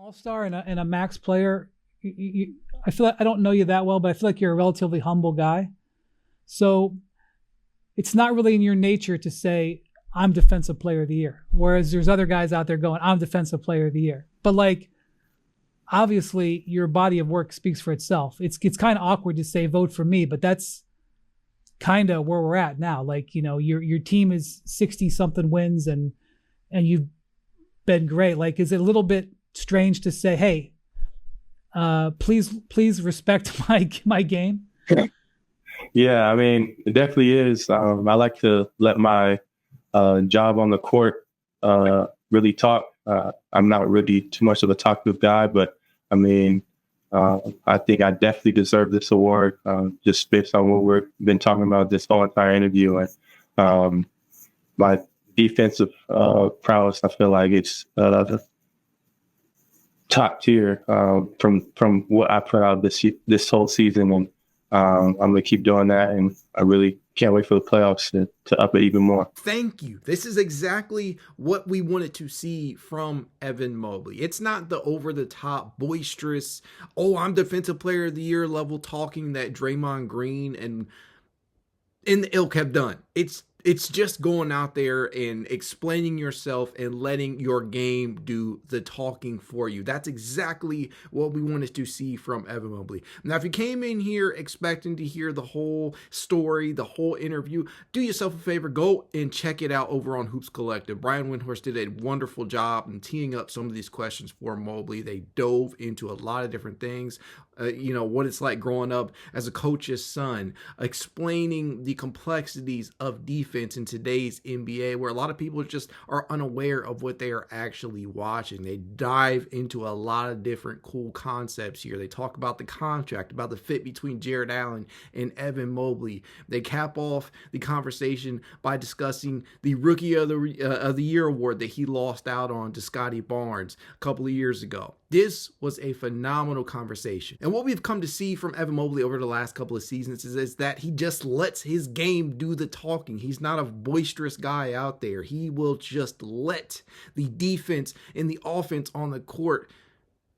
all-star and a max player, I feel like I don't know you that well, but I feel like you're a relatively humble guy. So it's not really in your nature to say, I'm defensive player of the year. Whereas there's other guys out there going, I'm defensive player of the year. But like, obviously your body of work speaks for itself. It's kind of awkward to say vote for me, but that's kind of where we're at now. Like, you know, your team is 60 something wins and you've been great. Like, is it a little bit strange to say, hey, please respect my game? Yeah, I mean, it definitely is. I like to let my job on the court really talk. I'm not really too much of a talkative guy, but I mean, I think I definitely deserve this award just based on what we've been talking about this whole entire interview. And my defensive prowess, I feel like it's top tier from what I put out this whole season. And I'm going to keep doing that. And I really can't wait for the playoffs to up it even more. Thank you. This is exactly what we wanted to see from Evan Mobley. It's not the over-the-top, boisterous, oh, I'm defensive player of the year level talking that Draymond Green and the ilk have done. It's just going out there and explaining yourself and letting your game do the talking for you. That's exactly what we wanted to see from Evan Mobley. Now, if you came in here expecting to hear the whole story, the whole interview, do yourself a favor, go and check it out over on Hoops Collective. Brain Windhorst did a wonderful job in teeing up some of these questions for Mobley. They dove into a lot of different things. What it's like growing up as a coach's son, explaining the complexities of defense in today's NBA, where a lot of people just are unaware of what they are actually watching. They dive into a lot of different cool concepts here. They talk about the contract, about the fit between Jarrett Allen and Evan Mobley. They cap off the conversation by discussing the Rookie of the Year award that he lost out on to Scotty Barnes a couple of years ago. This was a phenomenal conversation. And what we've come to see from Evan Mobley over the last couple of seasons is that he just lets his game do the talking. He's not a boisterous guy out there. He will just let the defense and the offense on the court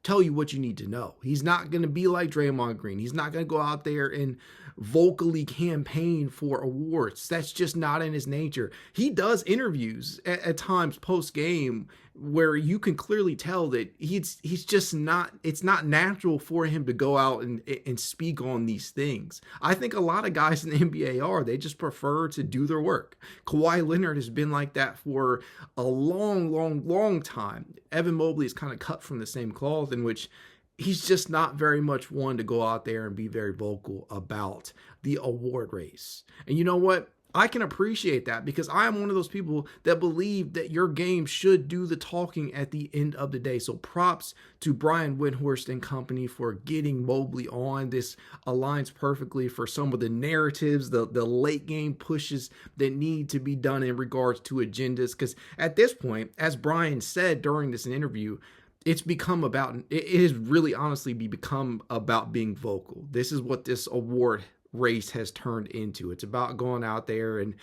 tell you what you need to know. He's not going to be like Draymond Green. He's not going to go out there and vocally campaign for awards. That's just not in his nature. He does interviews at times post-game where you can clearly tell that he's just not, it's not natural for him to go out and speak on these things. I think a lot of guys in the NBA are. They just prefer to do their work. Kawhi Leonard has been like that for a long time. Evan Mobley is kind of cut from the same cloth, in which he's just not very much one to go out there and be very vocal about the award race. And you know what? I can appreciate that, because I am one of those people that believe that your game should do the talking at the end of the day. So props to Brain Windhorst and company for getting Mobley on. This aligns perfectly for some of the narratives, the late game pushes that need to be done in regards to agendas. Because at this point, as Brian said during this interview, it's become about, it has really honestly become about being vocal. This is what this award race has turned into. It's about going out there and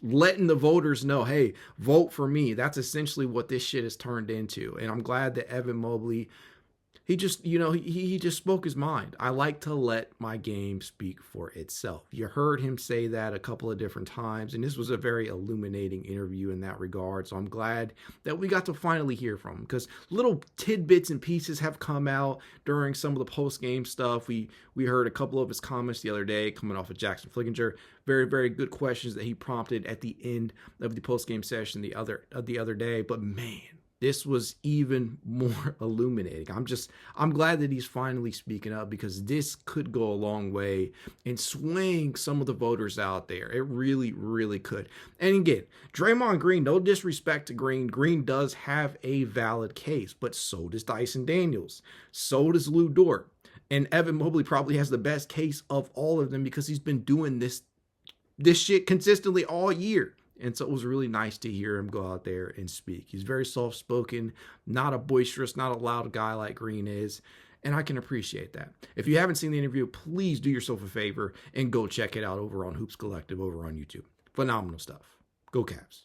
letting the voters know, hey, vote for me. That's essentially what this shit has turned into. And I'm glad that Evan Mobley, he just, he just spoke his mind. I like to let my game speak for itself. You heard him say that a couple of different times, and this was a very illuminating interview in that regard. So I'm glad that we got to finally hear from him, because little tidbits and pieces have come out during some of the post-game stuff. We heard a couple of his comments the other day coming off of Jackson Flickinger. Very, very good questions that he prompted at the end of the post-game session the other day. But man, this was even more illuminating. I'm glad that he's finally speaking up, because this could go a long way in swaying some of the voters out there. It really, really could. And again, Draymond Green, no disrespect to Green. Green does have a valid case, but so does Dyson Daniels. So does Lou Dort. And Evan Mobley probably has the best case of all of them, because he's been doing this shit consistently all year. And so it was really nice to hear him go out there and speak. He's very soft-spoken, not a boisterous, not a loud guy like Green is. And I can appreciate that. If you haven't seen the interview, please do yourself a favor and go check it out over on Hoops Collective over on YouTube. Phenomenal stuff. Go Cavs.